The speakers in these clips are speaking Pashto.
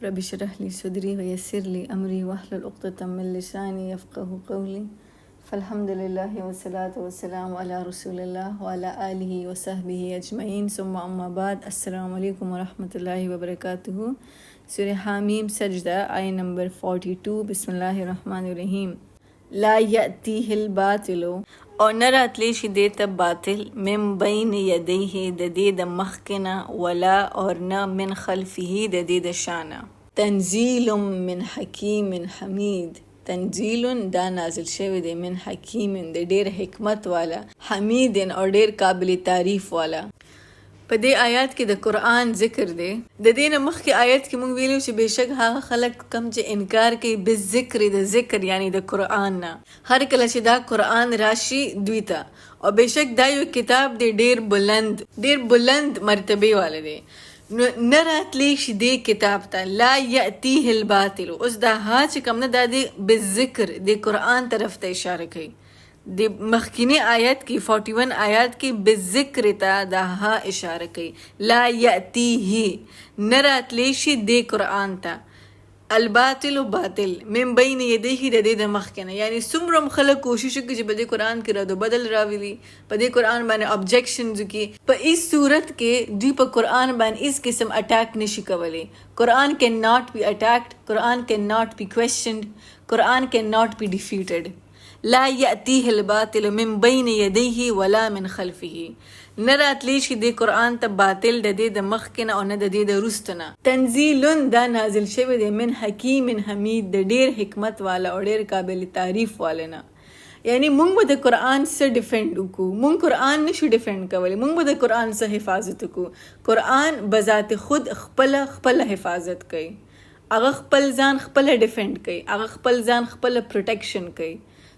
رب اشرح لي صدري ويسر لي أمري واحلل عقدة من لساني يفقه قولي. فالحمد لله والصلاة والسلام على رسول الله وعلى آله وصحبه أجمعين ثم أما بعد. السلام عليكم ورحمة الله وبركاته. سورة حاميم سجدة آية نمبر 42. بسم الله الرحمن الرحيم. لا يأتيه الباطل اور نہ راتلی شي دیتا باطل من بین یدیه د دې د مخکنه ولا اور نه من خلفه د دې د شانه. تنزیل من حکیم حمید. تنزیل دا نازل شوی دی من حکیم د ډیر حکمت والا، حمید اور ډیر قابل تعریف والا. په دې آیات کې د قرآن ذکر دی. د دې نه مخکې آیات کې موږ ویلو چې بېشک هغه خلک کم چې انکار کوي بالذکر د ذکر یعنی د قرآن نه، هر کله چې دا قرآن راشي دوی ته، او بېشک دا یو کتاب دی ډیر بلند مرتبه والا دی، نو نه راتلی شي دې کتاب ته لا یأتیه الباطل. اوس دا ها چې کوم نه دا دی بالذکر د قرآن طرف ته اشاره کوي. د مخکینی آیت کی 41 آیات کی بالذکر تا دا ها اشاره کوي. لا یأتیه نراتلی شي د قرآن تا الباطل باطل من بین یدیه د دې د مخکنه، یعنی څومره خلک کوشش کوي چې په دې قرآن کې رد و بدل راولي، په دې قرآن باندې ابجیکشنز کوي، په هیڅ صورت کې دوی په قرآن باندې هیڅ قسم اٹیک نشي کولی. قرآن کین ناٹ بی اٹیکڈ، قرآن کین ناٹ بی کویسچنڈ، قرآن کین ناٹ بی ڈیفیٹڈ. لا یأتیه الباطل من بین یدیه ولا من خلفه. نه راتلی شي د قرآن ته باطل د دې د مخکنه او نه د دې د وروسته. تنزیل دا نازل شوی دی من حکیم حمید د ډیر حکمت والا او ډیر قابل تعریف والا نه. یعنی مونږ به د قرآن څخه ډیفینډ وکړو، مونږ قرآن نشو ډیفینډ کولی، مونږ به د قرآن څخه حفاظت وکړو. قرآن بذات خود خپل حفاظت کوي، هغه خپل ځان خپل ډیفینډ کوي، هغه خپل ځان خپل پروټیکشن کوي.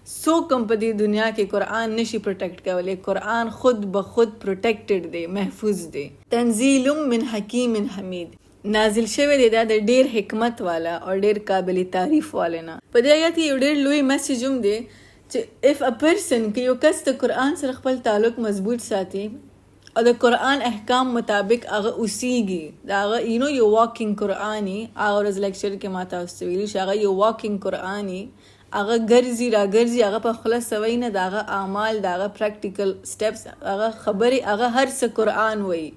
سو کم په دې دنیا کې قرآن نشي پروټیکټ کولی، قرآن خود به خود پروټیکټډ دی، محفوظ دی. تنزیل من حکیم حمید نازل شوی دی دا د ډیر حکمت والا او ډیر قابل تعریف والا نه. په دې آیات کې یو ډیر لوی میسیج هم دی چې اف ا پرسن کې یو کس د قرآن سره خپل تعلق مضبوط ساتي او د قرآن احکام مطابق هغه اوسیږي، دا هغه یو واکینګ قرآني، هغه ورځ لیکچر کې ما تاسو ته ویلي چې هغه یو واکینګ قرآني، هغه ګرځي را ګرځي، هغه په خپله سوی نه، د هغه اعمال، د هغه پریکټیکل سټیپس، هغه خبرې، هغه هر څه قرآن وایي.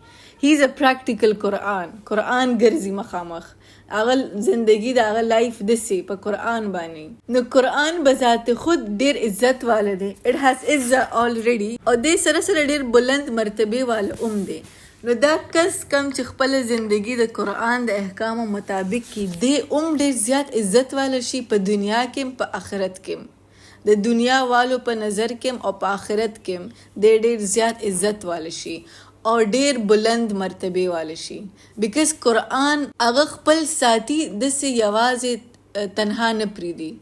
هی از ا پریکټیکل قرآن ګرځي مخامخ، هغه زندگی د هغه لایف داسې په قرآن باندې. نو قرآن بذات خود ډیر عزت والا دی، اٹ هاز عزت آلریډي، او دې سره سره ډیر بلند مرتبه والا هم دی. نو دا کس کم چې خپل زندگی د قرآن د احکامو مطابق کی دی ډیر زیات عزت والا شي، په دنیا کې په آخرت کې، د دنیا والو په نظر کې او په آخرت کې د ډیر زیات عزت والا شي او ډیر بلند مرتبه والا شي. بیکاز قرآن هغه خپل ساتي داسې یوازې تنها نه پریږدي،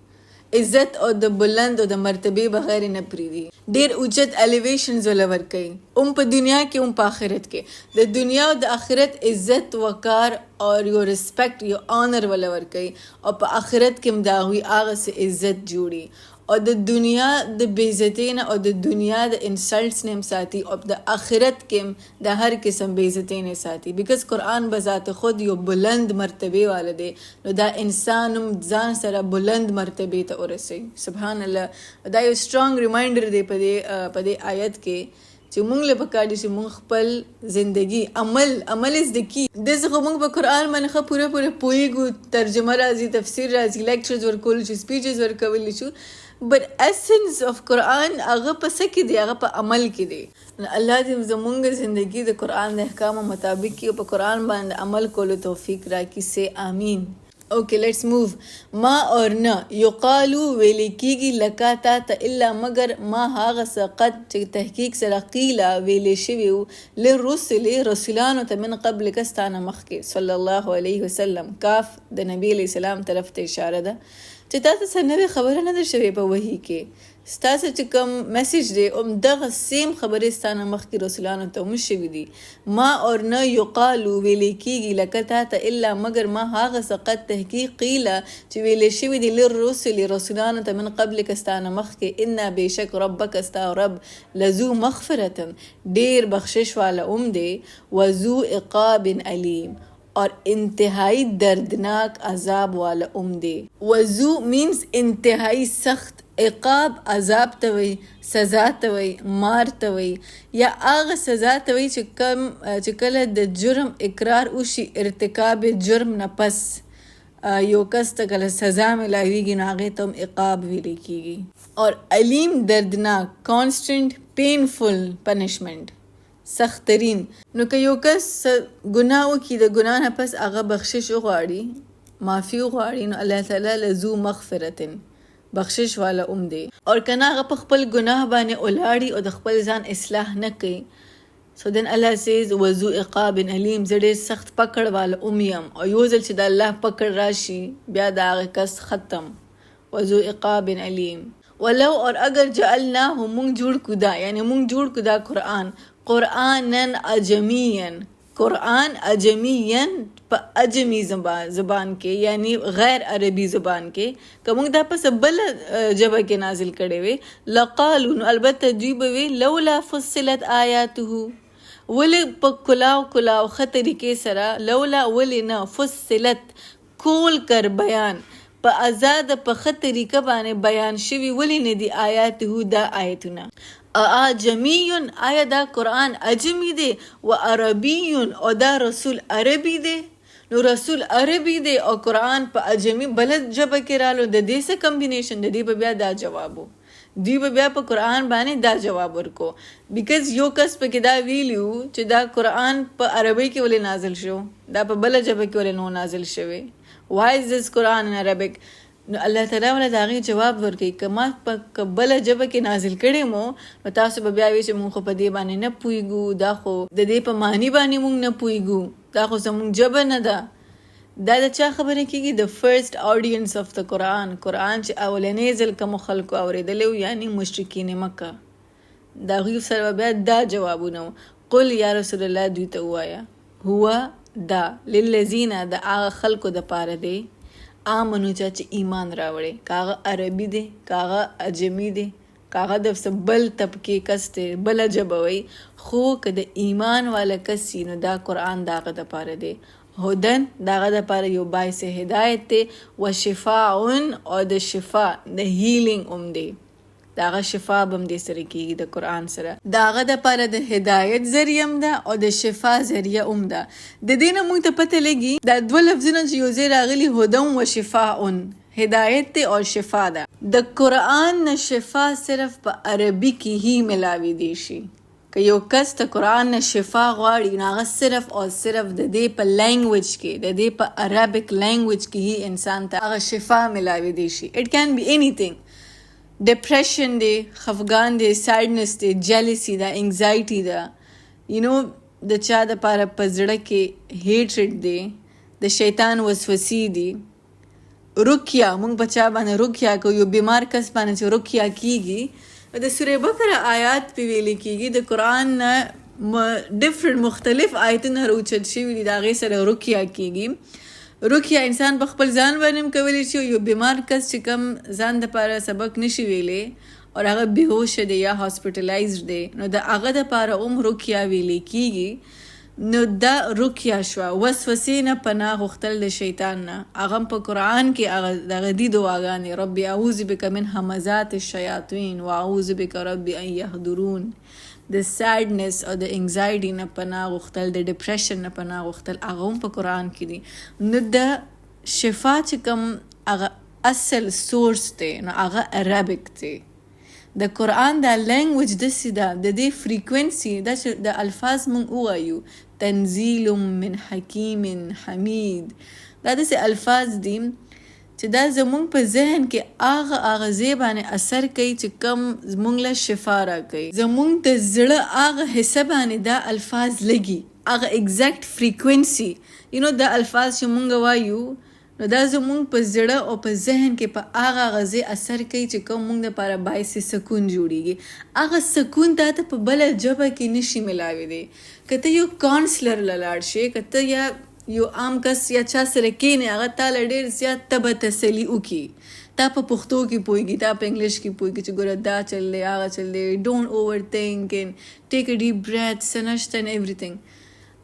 عزت او د بلند او د مرتبه بغیر نه پریږدي، ډیر اوچت الیویشنز ولا ورکوي، په دنیا کې په آخرت کې. د دنیا او د آخرت عزت وقار اور یو ریسپیکٹ یو آنر ولا ورکوي، او په آخرت کې د هغوی هغه څه عزت جوړي، او د دنیا د بېعزتۍ نه او د دنیا د انسلټس نه هم ساتي، او د آخرت کې د هر قسم بېعزتۍ نه ساتي. بیکاز قرآن بذات خود یو بلند مرتبه والا دی، نو دا انسان هم ځان سره بلند مرتبه ته ورسوي. سبحان الله. دا یو سټرانګ ریمایندر دی په دې آیت کې چې مونږ له پکار دي چې مونږ خپل زندگی عمل از د کی دغه مونږ په قرآن باندې ښه پوره پوهیږو، ترجمه راځي، تفسیر راځي، لیکچرز ورکول شي، سپیچز ورکولی شو، بٹ ایسنس آف قرآن هغه په څه کې دی؟ هغه په عمل کې دی. الله دې زمونږ زندگی د قرآن د احکامو مطابق کې په قرآن باندې عمل کولو توفیق راکړي. سے آمین. اوکے لیٹس موو. ما اور نه یقالو ویلی کیږي لکا تا ته الا مگر ما هغه څه قد چې تحقیق سره قیله ویلی شوي وو للرسل رسولانو ته من قبل کستانه مخکې صلی الله علیه وسلم. کاف د نبی علیه السلام طرف ته اشاره ده چې تاسو څه نوې خبره نه ده شوې په وحي کې، ستاسو چې کوم میسیج دی دغه سیم خبرې ستانه مخکې رسولانو ته هم شوي دي. ما اور نه یقالو ویلی کیږي لکه تا ته الا مگر ما هغه څه قد تحقیق قیله چې ویلی شوي دي للرسل رسولانو ته من قبل کستانه مخکې انا بېشک ربک ستا رب لذو مغفرة ډیر بخشش والا دی، وذو عقاب علیم और इंतहाई दर्दनाक अजाब वाला उम्दे। वजू मीन्स इंतहाई सख्त इक़ाब, अजाब तवई, सजा तवई, मार तवई या आग सजा तवई چې کله د جرم اقرار وشي ارتکاب جرم نه پس یو کس ته کله سزا ملاویږي نو هغې ته هم عقاب ویلی کیږي. اور علیم دردناک کانسټنټ پینفل پنشمنٹ سخت ترین. نو که یو کس ګناه وکړي د ګناه نه پس هغه بخشش وغواړي معافي وغواړي نو الله تعالی لذو مغفرت بخشش والا دی. اور کنه هغه په خپل ګناه باندې ولاړي او د خپل ځان اصلاح نه کوي so then Allah says وذو عقاب علیم زه ډېر سخت پکړ والا یم او یو ځل چې د الله پکړ راشي بیا د هغه کس ختم. وذو عقاب علیم. ولو اور اگر جعلناه مونږ جوړ کو دا یعنی مونږ جوړ کو دا قرآنن عجمین قرآن عجمین په عجمی زبان کې یعنی غیر عربی زبان کې که موږ دا په بل ژبه کې نازل کړی وی لقالو البته دوی به وی لولا فصلت آیاته ولې په کلاو ښه طریقې سره لولا ولې نه فصلت کول کر بیان په آزاد په ښه طریقه باندې بیان شوي ولې نه دي آیاته دا آیتونه. اعجمیون آیا دا قرآن عجمی دی و عربیون او دا رسول عربی دی. نو رسول عربی دی او قرآن په عجمی بلد ژبه کې رالو د دې څه کمبینیشن د دې به بیا دا جوابو دوی به بیا په قرآن باندې دا جواب ورکو بیکاز یو کس پکې دا ویلیو چې دا قرآن په عربی کې ولې نازل شو دا په بله ژبه کې ولې نو نازل شوی why is this Quran in Arabic. نو الله تعالی ولا دا غي جواب ورکړي که ما په بله ژبه کې نازل کړی مو نو تاسو به بیا وایئ چې مونږ خو په دې باندې نه پوهیږو دا خو د دې په معنی باندې مونږ نه پوهیږو دا خو زمونږ ژبه نه ده. دا د چا خبره کېږي د فرست آډینس آف د قرآن چې اولنی ځل کومو خلکو اورېدلی و یعنی مشرکین مکه د هغوی سره بیا دا جوابونه قل یا رسول الله دوی ته ووایه هو دا للذین د هغه خلکو دپاره دی آمنو چې ایمان راوړی که هغه عربي دی که هغه عجمي دی که هغه د بل طبقې کس دی بله ژبه وی خو که د ایمان والا کس وي نو دا قرآن د هغه دپاره دی هدن داغه دپاره یو باعث هدایت دی و شفاء او د شفا د هیلینګ دی داغه شفا به هم دې سره کېږي د قرآن سره داغه دپاره د هدایت ذریعه هم ده او د شفا ذریعه هم ده. د دې نه موږ ته پته لګي دا دوه لفظونه چې یو ځای راغلي هدن و شفاء هدایت دی او شفا ده. د قرآن نه شفا صرف په عربي کې هی ملاوي دی شي که یو کس ته قرآن نه شفا غواړي نو هغه صرف او صرف د دې په لینګویج کې د دې په عربیک لینګویج کې هی انسان ته هغه شفا ملاوي دی شي. اټ کین بی انیثینګ ډپریشن دی خفګان دی سیډنس دی جیلسی ده انگزایټي ده یو نو د چا دپاره په زړه کې هیټرډ دی د شیطان وسوسې دي رکیا مونږ په چا باندې رکیا کوو یو بیمار کس باندې چې رکیا کیږي د سورې بقره آیات پې ویلې کېږي د قرآن نه ډفرنټ مختلف آیتونه راوچت شوي دي د هغې سره رکیا کېږي. رکیا انسان په خپل ځان باندې هم کولی شي یو بیمار کس چې کوم ځان دپاره سبق نشي ویلی او هغه بېهوشه دی یا هاسپټلایزډ دی نو د هغه دپاره هم رکیا ویلې کېږي. نو دا رکیا شوه وسوسې نه پناه غوښتل د شیطان نه هغه هم په قرآن کې هغه دغه دي دعاګانې رب اعوذ بک من همزات الشیاطین و اعوذ بک رب ان یحضرون د سیډنس او د انگزایټي نه پناه غوښتل د ډپریشن نه پناه غوښتل هغه هم په قرآن کې دي. نو د شفا چې کوم هغه اصل سورس دی نو هغه عربیک دی د قرآن دا لینګویج داسې ده د دې فریکوینسي دا چې د الفاظ مونږ ووایو تنزیل من حکیم حمید دا داسې الفاظ دي چې دا زمونږ په ذهن کې هغه ځای باندې اثر کوي چې کوم زمونږ له شفا راکوي زمونږ د زړه هغه حصه باندې دا الفاظ لګي هغه ایگزیکټ فریکوینسي یو نو دا الفاظ چې مونږ وایو نو دا زمونږ په زړه او په ذهن کې په هغه غذې اثر کوي چې کوم مونږ دپاره باعث سکون جوړیږي هغه سکون تا ته په بله ژبه کې نشي ملاوي دی. که ته یو کانسلر له لاړ شې که ته یا یو عام کس یا چا سره کښېنې هغه تا له ډېر زیات تبه تسلي وکړي تا په پښتو کې پوهېږي تا په انګلیش کې پوهېږي چې ګوره دا چل دی هغه چل دی ډونټ اوور تھنک اینډ ټیک ا ډیپ بریتھ څه نشته اینډ ایوریثینګ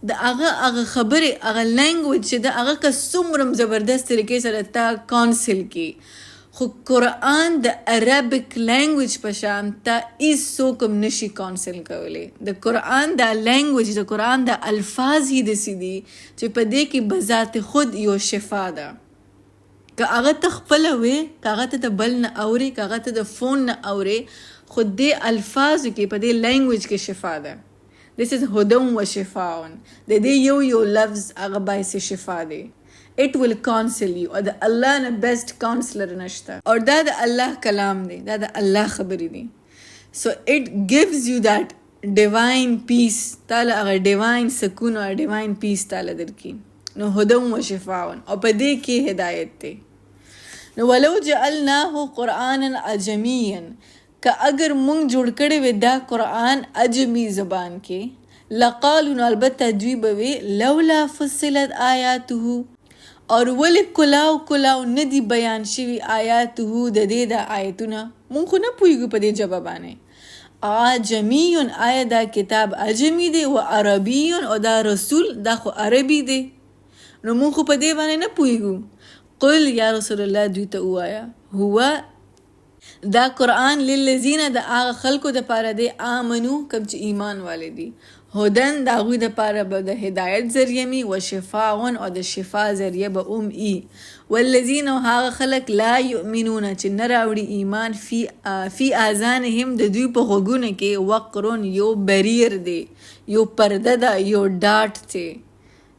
د هغه خبرې هغه لینګویج چې د هغه که څومره زبردست طریقې سره تا کانسل کی، خو قرآن د عربک لینګویج په شان تا هیڅوک هم نشي کانسل کولی. د قرآن دا لینګویج، د قرآن دا الفاظ هی داسې دي چې په دې کې بذات خود یو شفا ده. که هغه ته خپله وې، که هغه ته د بل نه اورې، که هغه ته د فون نه اورې، خو دې الفاظو کې په دې لینګویج کې شفا ده. This is هدم و شفاون. د دې یو لفظ هغه باعث شفا دی. It will counsel you. او د الله نه بیسٹ کاؤنسلر نشته. اور دا د الله کلام دی، دا د الله خبرې دی. So it gives you that divine peace. تعالی هغه divine سکون او divine peace تعالی درکي. نو هدم و شفاون. او په دې کې هدایت دی. نو ولو جعلناه قرآنا عجميا، که اگر مونږ جوړ کړی وی دا قرآن عجمی زبان کې، لقالو نو البته دوی به وی لولا فصلت آیاته، اور ولی کلاو ندی بیان شوی آیاته د دې د آیتونه، مونږ خو نه پوهیږو په دې ژبه باندې. عجمیون آیا دا کتاب عجمی دی، و عربیون او دا رسول دا خو عربی دی، نو مونږ خو په دې باندې نه پوهیږو. قل یا رسول الله دوی ته ووایه، هو دا قرآن للذین د هغه خلکو د پاره دی آمنو کم چې ایمان والے دي، هدن د هغوی د پاره به د هدایت ذریعه می، و شفاون او د شفا ذریعه به ای، والذین او هغه خلک لا یؤمنون چې نه راوړي ایمان فی آذانهم د دوی په غوږونو کې وقرون یو بریر دی، یو پرده ده، یو ډاټ دی.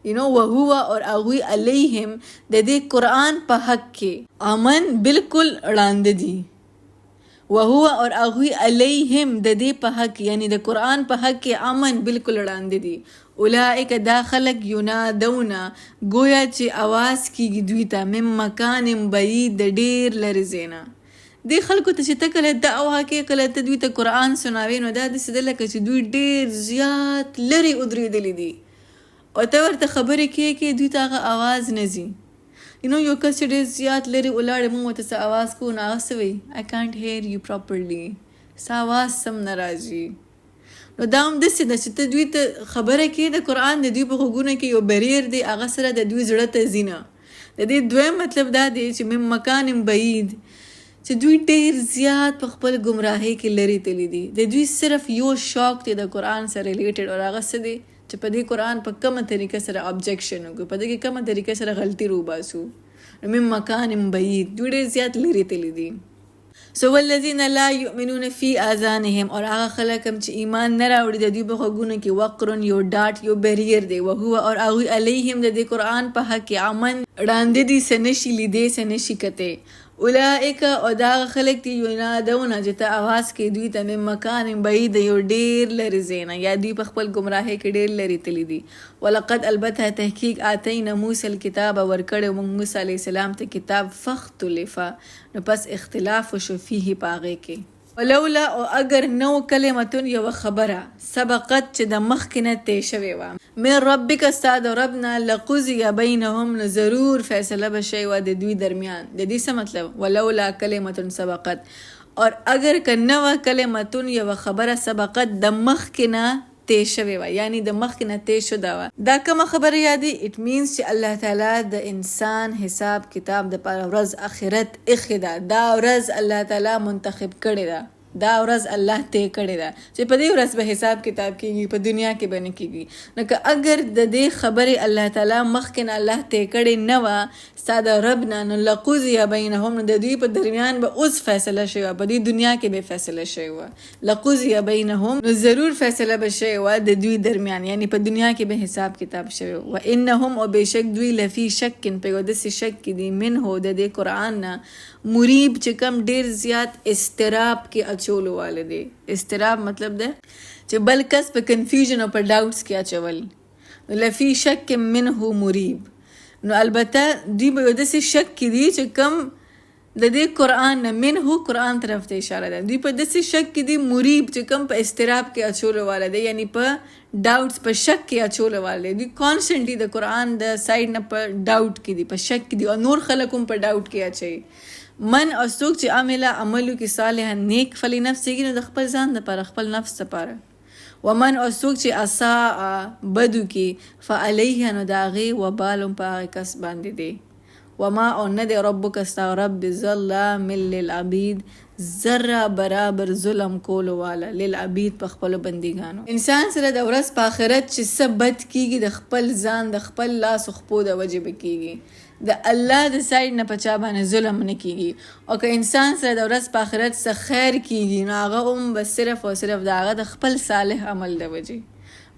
وهو اور اغوی علیہم د دې قرآن په حق کې امن بالکل ړانده دي. وهو اور اغوی علیہم د دې په حق، یعنی د قرآن په حق کې امن بالکل ړانده دي. اولئک دا خلق ینادونا گویا چې आवाज کیږي دوی ته من مکان بعید د ډیر لرې ځایه. دې خلکو ته چې ته کله دعوه کې، کله ته دوی ته قرآن سناوي، نو دا داسې ده لکه چې دوی ډیر زیات لرې ودرېدلي دي او ته ورته خبرې کې دوی ته هغه آواز نه ځي. یو کس چې ډېر زیات لرې ولاړ، موږ ورته څه آواز کوو، نو هغه څه وایي I can't hear you properly، ستا آواز سم نه راځي. نو دا هم داسې ده چې ته دوی ته خبره کې د قرآن د دوی په غوږونو کې یو بریر دی، هغه سره د دوی زړه ته ځي نه. د دې دویم مطلب دا دی چې من مکان بعید، چې دوی ډېر زیات په خپل ګمراهۍ کې لرې تللي دي. د دوی صرف یو شوق دی د قرآن سره ریلیټډ، او هغه څه دی چې په دې قرآن په کومه طریقه سره ابجیکشن وکړو، په دې کې کومه طریقه سره غلطي روباسو. نو من مکان بعید، دوی ډېر زیات لرې تللي دي. سو والذین لا یؤمنون فی آذانهم، اور هغه خلک هم چې ایمان نه راوړي د دوی په غوږونو کې وقرن یو ډاټ، یو بریر دی. وهو اور هغوی علیهم د دې قرآن په حق کې امن ړانده دي، څه نشي لیدی، څه نشي کتی. اولئک او دا خلک دي ینادون چې ته آواز کې دوی ته من مکان بعید، یو ډیر لرې ځای نه، یا دوی په خپل ګمراهۍ کې ډیر لرې تللي دي. ولقد البته تحقیق آتینا موسی الکتاب، ورکړی موږ موسی علیه السلام ته کتاب، فاختلف نو پس اختلاف وشو فیه په هغې کې. ولولا او اگر نو کلمتون یو خبره، سبقت چې د مخکې نه تې شوې وه، من ربک ستا د ربنا، لقضی بینهم نو ضرور فیصله به شوې وه د دوی درمیان. د دې څه مطلب؟ ولولا کلمتون سبقت، اور اگر که نه وه کلمتون یو خبره، سبقت د مخکې نه تې شوې وه، یعنی د مخکې نه تې شوه وه. دا کومه خبره یادي؟ اټ مینس چې الله تعالی د انسان حساب کتاب د پاره ورځ آخرت ایښې ده. دا ورځ الله تعالی منتخب کړې ده، دا ورځ الله طے کړې ده چې په دې ورځ به حساب کتاب کېږي، په دنیا کې به نه کېږي. نو که اگر د دې خبرې الله تعالی مخکې نه الله طے کړې نه وه ستا د رب نه، نو لقضی بینهم، نو د دوی په درمیان به اوس فیصله شوې وه، په دې دنیا کې به فیصله شوې وه. لقضی بینهم نو ضرور فیصله به شوې وه د دوی درمیان، یعنی په دنیا کې به حساب کتاب شوی. و انهم او بشک دوی لفی شکن، په یو داسې شک کې دي، منه د دې قرآن نه، مریب چې کم ډیر زیات استراب کې اچولو والے دی. استراب مطلب ده چې بل کس په کنفیوژن او په ډاوټس کې اچول. لفی شک منه مریب، نو البته دوی به یو داسې شک کې دي چې کم د دې قرآن نه، منه قرآن طرف ته اشاره ده، دوی په داسې شک کې دي، مریب چې کم په استراب کې اچولو والا دی، یعنی په ډاوټس په شک کې اچولو والا دی. دوی کانسټنټلی د قرآن د سایډ نه په ډاوټ کې دي، په شک کې دي، او نور خلک هم په ډاوټ کې اچوي. من او څوک چې عمله عملو کې صالحا نیک، فلی نفسه، نو د خپل ځان دپاره، خپل نفس دپاره. ومن او څوک چې اساء بدو کې فعليه نو د هغې وبال په هغې کس باندې دی. وما او نه دی ربک ستا رب بظلام للعبید ذره برابر ظلم کولو والا للعبید په خپلو بندګانو. انسان سره د ورځ په آخرت چې څه بد کیږي د خپل ځان د خپل لاس خپو د وجې به کیږي، د الله د سایډ نه په چا باندې ظلم نه کیږي. او که انسان سره د ورځ په آخرت څه خیر کیږي نو هغه هم به صرف او صرف د هغه د خپل صالح عمل د وجې.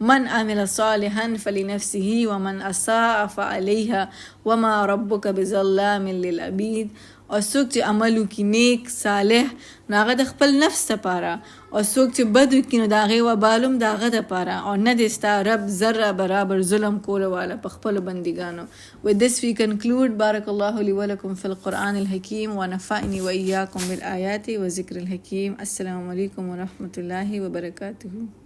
من عمل صالحا فلنفسه ومن اساء فعليها وما ربك بظلام للعبید. او څوک چې عمل وکړي نیک صالح نو هغه د خپل نفس دپاره، او څوک چې بد وکړي نو د هغې وبال هم د هغه دپاره، او نه دی ستا رب ذره برابر ظلم کولو والا په خپلو بندګانو. With this we conclude. بارك الله لي ولكم في القرآن الحكيم ونفعني وإياكم بالآيات وذكر الحكيم. السلام عليكم ورحمة الله وبركاته.